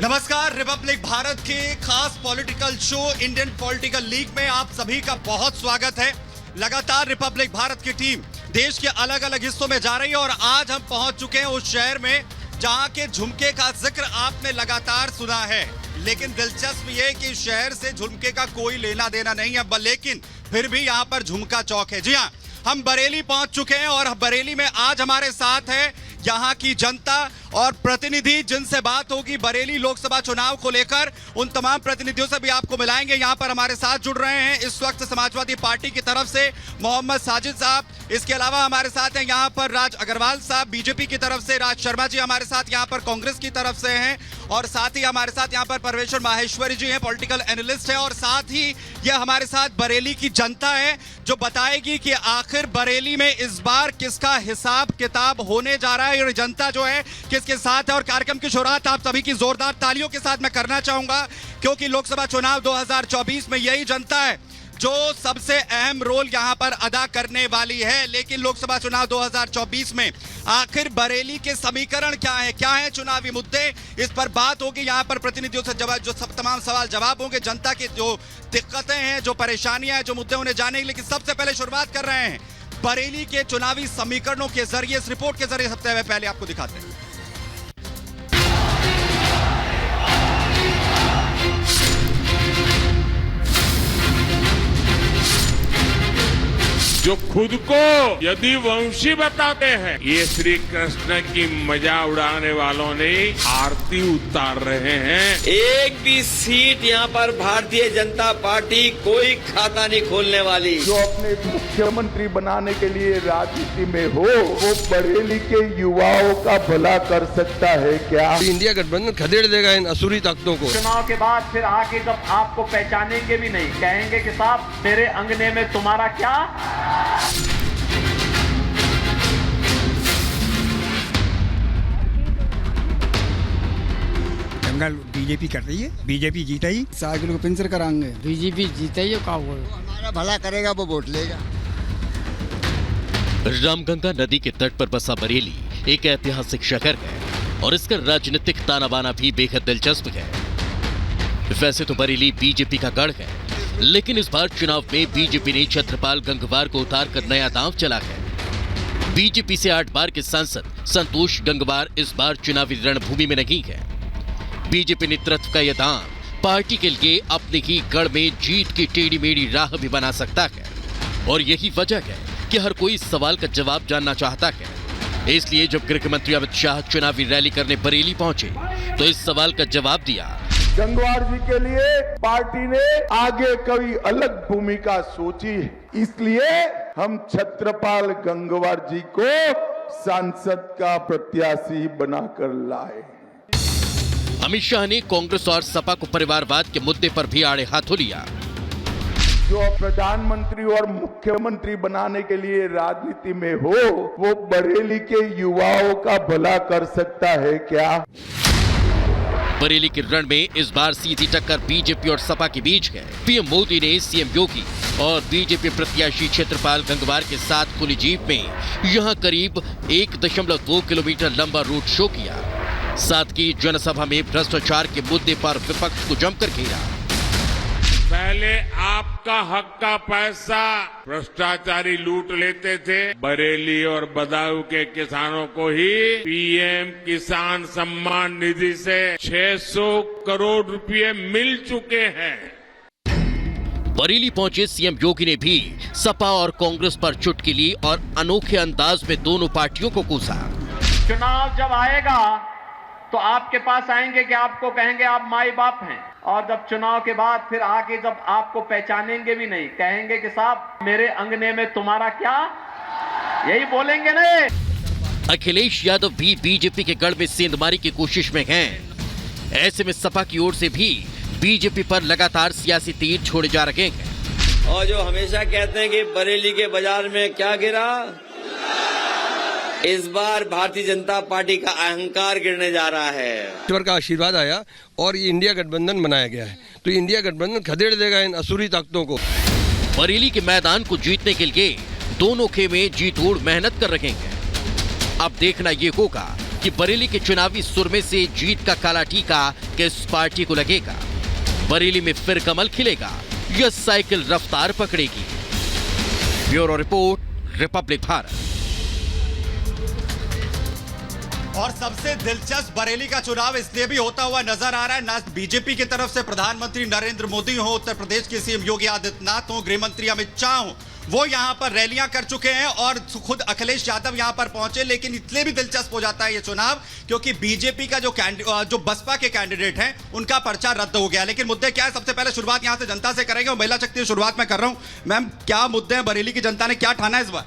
नमस्कार, रिपब्लिक भारत के खास political show Indian political league में आप सभी का बहुत स्वागत है। लगातार रिपब्लिक भारत की टीम देश के अलग अलग हिस्सों में जा रही है और आज हम पहुंच चुके हैं उस शहर में जहां के झुमके का जिक्र आपने लगातार सुना है। लेकिन दिलचस्प ये कि इस शहर से झुमके का कोई लेना देना नहीं है, लेकिन फिर भी यहाँ पर झुमका चौक है। जी हाँ, हम बरेली पहुंच चुके हैं और बरेली में आज हमारे साथ है यहाँ की जनता और प्रतिनिधि, जिनसे बात होगी बरेली लोकसभा चुनाव को लेकर। उन तमाम प्रतिनिधियों से भी आपको मिलाएंगे। यहाँ पर हमारे साथ जुड़ रहे हैं इस वक्त समाजवादी पार्टी की तरफ से मोहम्मद साजिद साहब, इसके अलावा हमारे साथ हैं यहाँ पर राज अग्रवाल साहब बीजेपी की तरफ से, राज शर्मा जी हमारे साथ यहाँ पर कांग्रेस की तरफ से हैं, और साथ ही हमारे साथ यहाँ पर परमेश्वर माहेश्वरी जी हैं, पॉलिटिकल एनालिस्ट हैं, और साथ ही ये हमारे साथ बरेली की जनता है जो बताएगी कि आखिर बरेली में इस बार किसका हिसाब किताब होने जा रहा है और जनता जो है किसके साथ है। और कार्यक्रम की शुरुआत आप सभी की जोरदार तालियों के साथ मैं करना चाहूंगा, क्योंकि लोकसभा चुनाव 2024 में यही जनता है जो सबसे अहम रोल यहां पर अदा करने वाली है। लेकिन लोकसभा चुनाव 2024 में आखिर बरेली के समीकरण क्या है चुनावी मुद्दे, इस पर बात होगी। यहां पर प्रतिनिधियों से जो सब तमाम सवाल जवाब होंगे, जनता की जो दिक्कतें हैं, जो परेशानियां हैं, जो मुद्दे उन्हें जाने। लेकिन सबसे पहले शुरुआत कर रहे हैं बरेली के चुनावी समीकरणों के जरिए, इस रिपोर्ट के जरिए सबसे पहले आपको दिखाते हैं। जो खुद को यदि वंशी बताते हैं, ये श्री कृष्ण की मजा उड़ाने वालों ने आरती उतार रहे हैं। एक भी सीट यहाँ पर भारतीय जनता पार्टी कोई खाता नहीं खोलने वाली। जो अपने मुख्यमंत्री बनाने के लिए राजनीति में हो, वो बरेली के युवाओं का भला कर सकता है क्या? इंडिया गठबंधन खदेड़ देगा इन असुरी ताकतों को। चुनाव के बाद फिर आके जब आपको पहचानेंगे भी नहीं, कहेंगे कि साहब मेरे अंगने में तुम्हारा क्या। दंगल बीजेपी कर रही है, बीजेपी जीता ही 7 किलो पेंशन कराएंगे। बीजेपी जीता ही का वो हमारा भला करेगा, वो वोट लेगा। रामगंगा नदी के तट पर बसा बरेली एक ऐतिहासिक शहर है और इसका राजनीतिक ताना बाना भी बेहद दिलचस्प है। वैसे तो बरेली बीजेपी का गढ़ है, लेकिन इस बार चुनाव में बीजेपी ने छत्रपाल गंगवार को उतार कर नया दांव चला है। बीजेपी से 8 बार के सांसद संतोष गंगवार इस बार चुनावी रणभूमि में नहीं है। बीजेपी नेतृत्व का यह दांव पार्टी के लिए अपने ही गढ़ में जीत की टेढ़ी मेढ़ी राह भी बना सकता है, और यही वजह है कि हर कोई इस सवाल का जवाब जानना चाहता है। इसलिए जब गृह मंत्री अमित शाह चुनावी रैली करने बरेली पहुंचे तो इस सवाल का जवाब दिया। गंगवार जी के लिए पार्टी ने आगे कोई अलग भूमिका सोची है, इसलिए हम छत्रपाल गंगवार जी को सांसद का प्रत्याशी बनाकर लाए। अमित शाह ने कांग्रेस और सपा को परिवारवाद के मुद्दे पर भी आड़े हाथों लिया। जो प्रधानमंत्री और मुख्यमंत्री बनाने के लिए राजनीति में हो, वो बरेली के युवाओं का भला कर सकता है क्या? बरेली के रण में इस बार सीधी टक्कर बीजेपी और सपा के बीच है। पीएम मोदी ने सीएम योगी और बीजेपी प्रत्याशी छत्रपाल गंगवार के साथ खुली जीप में यहां करीब 1.2 किलोमीटर लंबा रोड शो किया। साथ ही जनसभा में भ्रष्टाचार के मुद्दे पर विपक्ष को जमकर घेरा। पहले आपका हक का पैसा भ्रष्टाचारी लूट लेते थे। बरेली और बदायूं के किसानों को ही पीएम किसान सम्मान निधि से 600 करोड़ रुपए मिल चुके हैं। बरेली पहुंचे सीएम योगी ने भी सपा और कांग्रेस पर चुटकी ली और अनोखे अंदाज में दोनों पार्टियों को कोसा। चुनाव जब आएगा तो आपके पास आएंगे कि आपको कहेंगे आप माई बाप हैं, और जब चुनाव के बाद फिर आके जब आपको पहचानेंगे भी नहीं, कहेंगे कि साहब मेरे अंगने में तुम्हारा क्या। यही बोलेंगे ना। अखिलेश यादव भी बीजेपी के गढ़ में सेंधमारी की कोशिश में हैं। ऐसे में सपा की ओर से भी बीजेपी पर लगातार सियासी तीर छोड़े जा रहे हैं। और जो हमेशा कहते हैं कि बरेली के बाजार में क्या गिरा, इस बार भारतीय जनता पार्टी का अहंकार गिरने जा रहा है। ईश्वर का आशीर्वाद आया और ये इंडिया गठबंधन बनाया गया है, तो इंडिया गठबंधन खदेड़ देगा इन असुरी ताकतों को। बरेली के मैदान को जीतने के लिए दोनों खेमे जी तोड़ मेहनत कर रहे हैं। अब देखना ये होगा कि बरेली के चुनावी सुरमे से जीत का काला टीका किस पार्टी को लगेगा? बरेली में फिर कमल खिलेगा या साइकिल रफ्तार पकड़ेगी? Bureau report, Republic Bharat. और सबसे दिलचस्प बरेली का चुनाव इसलिए भी होता हुआ नजर आ रहा है, ना बीजेपी की तरफ से प्रधानमंत्री नरेंद्र मोदी हो, उत्तर प्रदेश के सीएम योगी आदित्यनाथ हो, गृह मंत्री अमित शाह हो, वो यहां पर रैलियां कर चुके हैं और खुद अखिलेश यादव यहां पर पहुंचे। लेकिन इसलिए भी दिलचस्प हो जाता है ये चुनाव क्योंकि बीजेपी का जो बसपा के कैंडिडेट हैं उनका पर्चा रद्द हो गया। लेकिन मुद्दे क्या है, सबसे पहले शुरुआत यहां से जनता से करेंगे और महिला शक्ति शुरुआत में कर रहा हूं। मैम, क्या मुद्दे हैं, बरेली की जनता ने क्या ठाना है इस बार?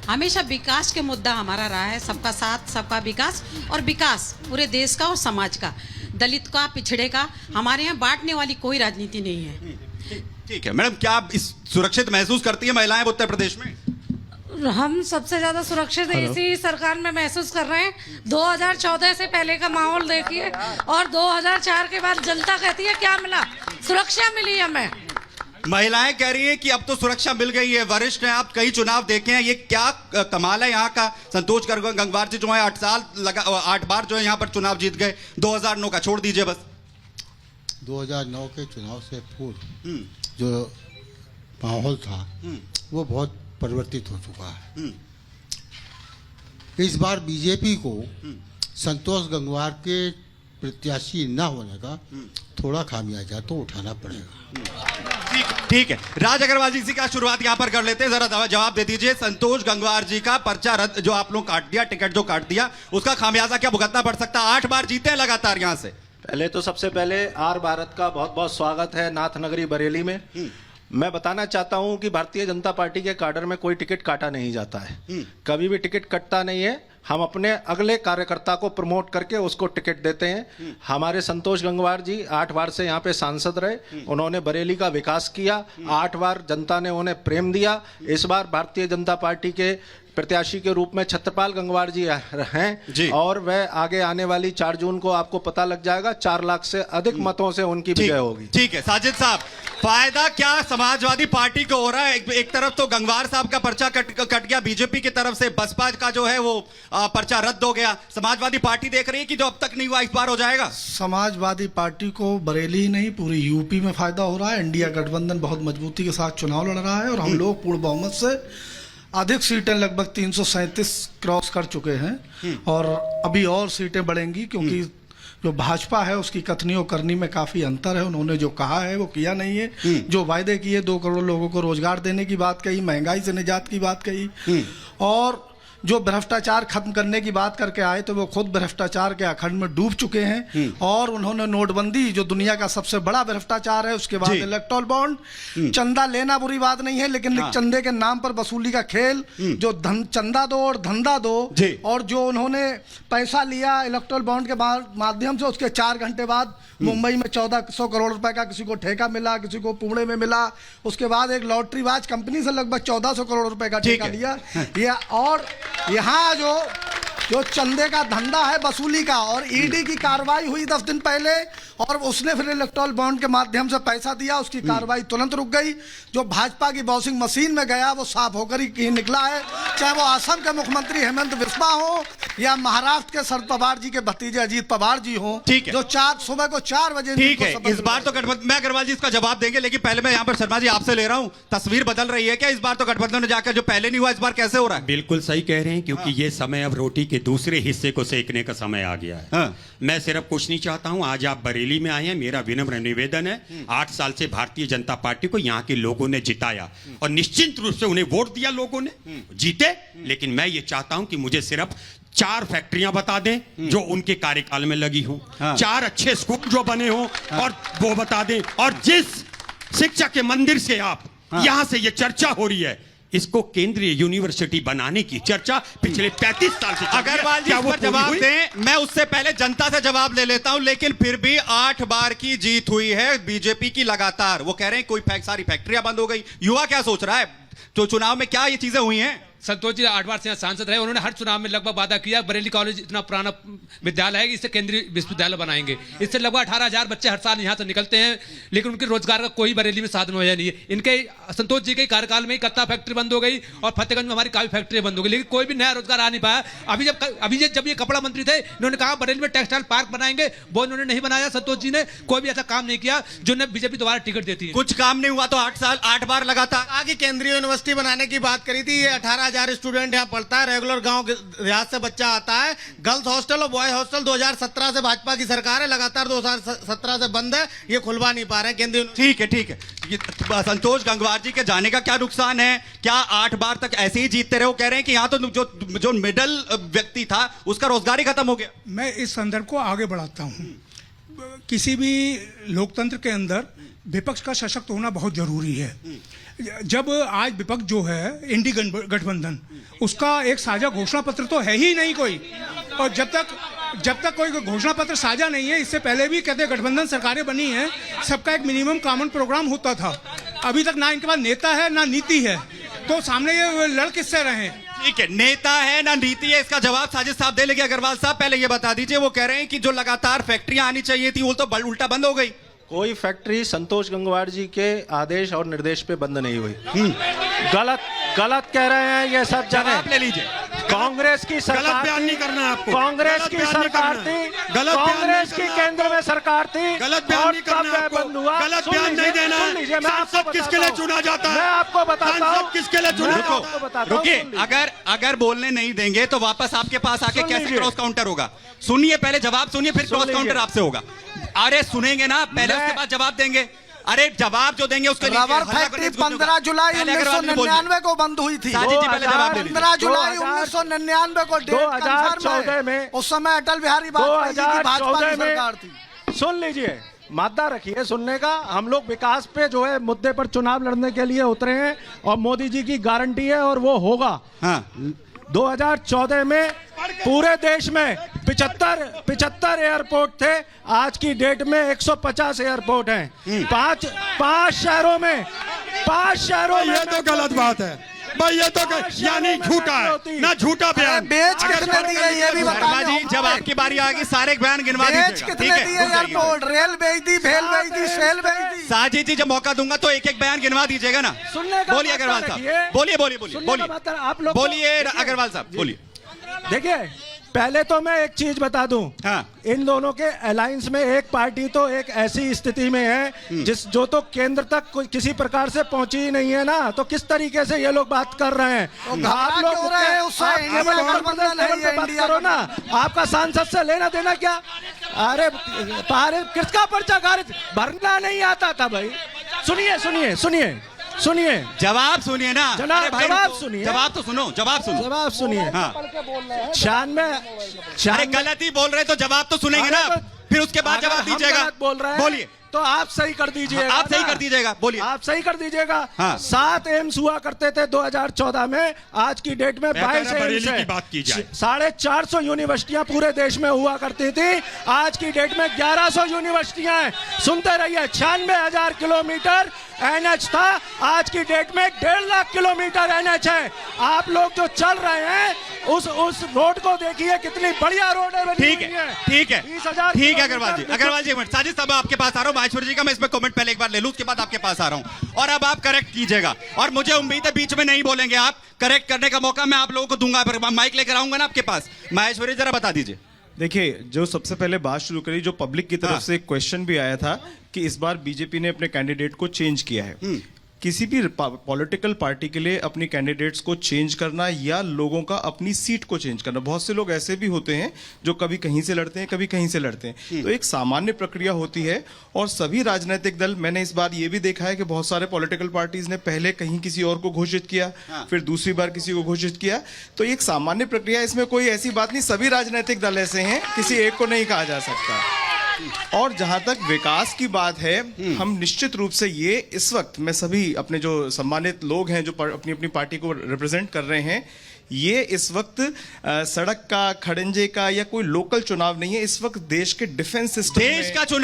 हमेशा विकास के मुद्दा हमारा रहा है, सबका साथ सबका विकास, और विकास पूरे देश का और समाज का, दलित का, पिछड़े का। हमारे यहाँ बांटने वाली कोई राजनीति नहीं है। ठीक है मैडम, क्या आप इस सुरक्षित महसूस करती है महिलाएं उत्तर प्रदेश में? हम सबसे ज्यादा सुरक्षित इसी सरकार में महसूस कर रहे हैं। 2014 से पहले का माहौल देखिए और 2004 के बाद जनता कहती है क्या मिला? सुरक्षा मिली हमें। महिलाएं कह रही हैं कि अब तो सुरक्षा मिल गई है। वरिष्ठ हैं आप, कई चुनाव देखे हैं, ये क्या कमाल है यहाँ का? संतोष गंगवार जी जो है 8 बार जो है यहाँ पर चुनाव जीत गए। 2009 का छोड़ दीजिए बस। 2009 के चुनाव से पूर्व जो माहौल था वो बहुत परिवर्तित हो चुका है। इस बार बीजेपी को संतोष गंगवार के प्रत्याशी न होने का थोड़ा खामियाजा तो उठाना पड़ेगा। ठीक है, राज अग्रवाल जी का शुरुआत यहाँ पर कर लेते हैं, जरा जवाब दे दीजिए। संतोष गंगवार जी का पर्चा रद्द जो आप लोग काट दिया, टिकट जो काट दिया, उसका खामियाजा क्या भुगतना पड़ सकता है? 8 बार जीते हैं लगातार यहाँ से। पहले तो सबसे पहले आर भारत का बहुत बहुत स्वागत है नाथ नगरी बरेली में। मैं बताना चाहता हूं कि भारतीय जनता पार्टी के काडर में कोई टिकट काटा नहीं जाता है, कभी भी टिकट कटता नहीं है। हम अपने अगले कार्यकर्ता को प्रमोट करके उसको टिकट देते हैं। हमारे संतोष गंगवार जी 8 बार से यहाँ पे सांसद रहे, उन्होंने बरेली का विकास किया, 8 बार जनता ने उन्हें प्रेम दिया। इस बार भारतीय जनता पार्टी के प्रत्याशी के रूप में छत्रपाल गंगवार जी हैं और वह आगे आने वाली 4 जून को आपको पता लग जाएगा, 4 लाख से अधिक मतों से उनकी विजय होगी। ठीक है साजिद साहब, फायदा क्या समाजवादी पार्टी को हो रहा है? एक तरफ तो गंगवार साहब का पर्चा कट गया, बीजेपी की तरफ से बसपा का जो है वो पर्चा रद्द हो गया। समाजवादी पार्टी देख रही है कि जो अब तक नहीं हुआ इस बार हो जाएगा। समाजवादी पार्टी को बरेली ही नहीं पूरी यूपी में फायदा हो रहा है। इंडिया गठबंधन बहुत मजबूती के साथ चुनाव लड़ रहा है और हम लोग पूर्ण बहुमत से अधिक सीटें लगभग 337 क्रॉस कर चुके हैं और अभी और सीटें बढ़ेंगी क्योंकि जो भाजपा है उसकी कथनी और करनी में काफ़ी अंतर है। उन्होंने जो कहा है वो किया नहीं है। जो वायदे किए, 2 करोड़ लोगों को रोजगार देने की बात कही, महंगाई से निजात की बात कही और जो भ्रष्टाचार खत्म करने की बात करके आए तो वो खुद भ्रष्टाचार के अखंड में डूब चुके हैं। और उन्होंने नोटबंदी जो दुनिया का सबसे बड़ा भ्रष्टाचार है, उसके बाद इलेक्टोरल बॉन्ड, चंदा लेना बुरी बात नहीं है लेकिन चंदे के नाम पर वसूली का खेल, जो चंदा दो और धंधा दो, और जो उन्होंने पैसा लिया इलेक्टोरल बॉन्ड के माध्यम से, उसके 4 घंटे बाद मुंबई में 1400 करोड़ रुपए का किसी को ठेका मिला, किसी को पुणे में मिला। उसके बाद एक लॉटरीबाज कंपनी से लगभग 1400 करोड़ रुपए का ठेका लिया। ये और यहाँ जो चंदे का धंधा है वसूली का, और ईडी की कार्रवाई हुई 10 दिन पहले और उसने फिर इलेक्टोरल बॉन्ड के माध्यम से पैसा दिया, उसकी कार्रवाई तुरंत रुक गई। जो भाजपा की बॉसिंग मशीन में गया वो साफ होकर ही निकला है, चाहे वो असम के मुख्यमंत्री हेमंत बिस्वा हो या महाराष्ट्र के शरद पवार जी के भतीजे अजीत पवार जी हो, जो सुबह को 4 बजे। ठीक है, इस बार तो गठबंधन, मैं अग्रवाल जी इसका जवाब देंगे लेकिन पहले मैं यहाँ पर शर्मा जी आपसे ले रहा हूँ, तस्वीर बदल रही है क्या इस बार? तो गठबंधन ने जाकर जो पहले नहीं हुआ इस बार कैसे हो रहा है? बिल्कुल सही कह रहे हैं क्योंकि ये समय अब रोटी के दूसरे हिस्से को सेकने का समय आ गया है। मैं सिर्फ कुछ नहीं चाहता हूं, आज आप बरेली में आए हैं, मेरा विनम्र निवेदन है, 8 साल से भारतीय जनता पार्टी को यहाँ के लोगों ने जिताया और निश्चित रूप से उन्हें वोट दिया, लोगों ने जीते। लेकिन मैं ये चाहता हूं कि मुझे सिर्फ 4 फैक्ट्रियां बता दें जो उनके कार्यकाल में लगी हों, 4 अच्छे स्कूल जो बने हों और वो बता दें, और जिस शिक्षा के मंदिर से आप यहां से ये चर्चा हो रही है, इसको केंद्रीय यूनिवर्सिटी बनाने की चर्चा पिछले 35 साल से। अग्रवाल जी इस पर जवाब दें, मैं उससे पहले जनता से जवाब ले लेता हूं। लेकिन फिर भी 8 बार की जीत हुई है बीजेपी की लगातार, वो कह रहे हैं कोई सारी फैक्ट्रियां बंद हो गई। युवा क्या सोच रहा है? तो चुनाव में क्या ये चीजें हुई हैं? संतोष जी 8 बार से यहाँ सांसद रहे, उन्होंने हर चुनाव में लगभग वादा किया बरेली कॉलेज इतना पुराना विद्यालय है कि इसे केंद्रीय विश्वविद्यालय बनाएंगे। इससे लगभग 18,000 बच्चे हर साल यहाँ से निकलते हैं, लेकिन उनके रोजगार का कोई बरेली में साधन मुहैया नहीं है। इनके संतोष जी के कार्यकाल में ही कत्ता फैक्ट्री बंद हो गई और फतेहगंज में हमारी काफी फैक्ट्री बंद हो गई, लेकिन कोई भी नया रोजगार आ नहीं पाया। अभी जब ये कपड़ा मंत्री थे, इन्होंने कहा बरेली में टेक्सटाइल पार्क बनाएंगे, वो इन्होंने नहीं बनाया। संतोष जी ने कोई भी ऐसा काम नहीं किया जो बीजेपी दोबारा टिकट देती है। कुछ काम नहीं हुआ तो 8 बार लगातार आगे केंद्रीय यूनिवर्सिटी बनाने की बात करी थी। ये 18,000 स्टूडेंट यहाँ पढ़ता है, रेगुलर गांव देहात से बच्चा आता है। गर्ल्स हॉस्टल और बॉय हॉस्टल 2017 से भाजपा की सरकार है, लगातार 2017 से बंद है, ये खुलवा नहीं पा रहे हैं केंद्रीय। ठीक है। संतोष गंगवार जी के जाने का क्या नुकसान है? क्या 8 बार तक ऐसे ही जीतते रहे? वो कह रहे हैं कि यहाँ तो जो मिडिल व्यक्ति था उसका रोजगार ही खत्म हो गया। मैं इस संदर्भ को आगे बढ़ाता हूँ। किसी भी लोकतंत्र के अंदर विपक्ष का सशक्त होना बहुत जरूरी है। जब आज विपक्ष जो है इंडी गठबंधन, उसका एक साझा घोषणा पत्र तो है ही नहीं कोई, और जब तक कोई घोषणा पत्र साझा नहीं है, इससे पहले भी कहते गठबंधन सरकारें बनी हैं, सबका एक मिनिमम कॉमन प्रोग्राम होता था। अभी तक ना इनके पास नेता है ना नीति है, तो सामने ये लड़ किससे रहे? ठीक है, नेता है ना नीति है, इसका जवाब साजिद साहब दे लेंगे। अग्रवाल साहब पहले ये बता दीजिए, वो कह रहे हैं कि जो लगातार फैक्ट्रियां आनी चाहिए थी वो तो उल्टा बंद हो गई। कोई फैक्ट्री संतोष गंगवार जी के आदेश और निर्देश पे बंद नहीं हुई। गलत कह रहे हैं ये सब जगह। ले लीजिए, कांग्रेस की सरकार, गलत बयान नहीं करना आपको। कांग्रेस की सरकार थी, कांग्रेस की केंद्र में सरकार थी, गलत बयान नहीं करना आपको। गलत बयान नहीं देना है। सांसद किसके लिए चुना जाता है? मैं आपको बताता हूँ किसके लिए चुना जाता है। रुकिए, अगर बोलने नहीं देंगे तो वापस आपके पास आके कैसे क्रॉस काउंटर होगा? सुनिए, पहले जवाब सुनिए, फिर क्रॉस काउंटर आपसे होगा। अरे सुनेंगे ना पहले, उसके बाद जवाब देंगे। अरे जवाब जो देंगे उसके लिए रबर फैक्ट्री 15 जुलाई 1999 को बंद हुई थी। 15 जुलाई 1999 को 2014 में उस समय अटल बिहारी वाजपेयी जी की भाजपा की सरकार थी। सुन लीजिए, मादा रखिए सुनने का। हम लोग विकास पे जो है मुद्दे पर चुनाव लड़ने के लिए उतरे हैं और मोदी जी की गारंटी है और वो होगा। 2014 में पूरे देश में 75 एयरपोर्ट थे, आज की डेट में 150 एयरपोर्ट हैं। पांच शहरों में ये तो गलत बात है भाई, ये तो यानी झूठा है ना, झूठा बयान। बेच कितने दिए ये भी बताना जी, जब आपकी बारी आएगी सारे बयान गिनवा दीजिएगा। बेच कितने दिए एयरपोर्ट? रेल बेच दी, भेल बेच दी, सेल बेच दी। साजिद जी, जब मौका दूंगा तो एक बयान गिनवा दीजिएगा ना। बोलिए अग्रवाल साहब, बोलिए अग्रवाल साहब बोलिए। देखिए, पहले तो मैं एक चीज बता दूं, इन दोनों के अलायंस में एक पार्टी तो एक ऐसी स्थिति में है जो तो केंद्र तक किसी प्रकार से पहुंची ही नहीं है ना, तो किस तरीके से ये लोग बात कर रहे हैं? आप लोग करो ना, आपका सांसद से लेना देना क्या? अरे किसका पर्चा खारिज भरना नहीं आता था भाई? सुनिए, जवाब सुनिए ना। जवाब सुनिए, जवाब सुनिए। अरे गलत ही बोल रहे तो जवाब तो सुनेंगे ना, फिर उसके बाद जवाब दीजिएगा। बोल रहे हैं बोलिए, तो आप सही कर दीजिएगा। आप सही कर दीजिएगा, बोलिए। आप सही कर दीजिएगा। 7 एम्स हुआ करते थे 2014 में, आज की डेट में 22 एम्स है। 450 यूनिवर्सिटियां पूरे देश में हुआ करती थी, आज की डेट में 1100 यूनिवर्सिटियां हैं। सुनते रहिए, 96,000 किलोमीटर NH था, आज की डेट में 1.5 लाख किलोमीटर NH है। आप लोग जो चल रहे हैं उस रोड को देखिए, कितनी बढ़िया रोड है। ठीक है अग्रवाल जी, साजिद साहब आपके पास आ रहा हूँ। माहेश्वर जी का मैं इसमें कमेंट पहले एक बार ले लूं, उसके बाद आपके पास आ रहा हूं, और अब आप करेक्ट कीजिएगा। और मुझे उम्मीद है बीच में नहीं बोलेंगे आप, करेक्ट करने का मौका मैं आप लोगों को दूंगा। माइक लेकर आऊंगा ना आपके पास। माहेश्वरी जरा बता दीजिए। देखिए, जो सबसे पहले बात शुरू करी, जो पब्लिक की तरफ से क्वेश्चन भी आया था कि इस बार बीजेपी ने अपने कैंडिडेट को चेंज किया है। किसी भी पॉलिटिकल पार्टी के लिए अपनी कैंडिडेट्स को चेंज करना या लोगों का अपनी सीट को चेंज करना, बहुत से लोग ऐसे भी होते हैं जो कभी कहीं से लड़ते हैं, कभी कहीं से लड़ते हैं, तो एक सामान्य प्रक्रिया होती है। और सभी राजनीतिक दल, मैंने इस बार ये भी देखा है कि बहुत सारे पॉलिटिकल पार्टीज ने पहले कहीं किसी और को घोषित किया, फिर दूसरी बार किसी को घोषित किया, तो एक सामान्य प्रक्रिया, इसमें कोई ऐसी बात नहीं। सभी राजनीतिक दल ऐसे हैं, किसी एक को नहीं कहा जा सकता। और जहां तक विकास की बात है, हम निश्चित रूप से ये इस वक्त, मैं सभी अपने जो सम्मानित लोग हैं जो अपनी अपनी पार्टी को रिप्रेजेंट कर रहे हैं, ये इस वक्त सड़क का, खड़ंजे का या कोई लोकल चुनाव नहीं है। इस वक्त देश के डिफेंस सिस्टम, देश का चुनाव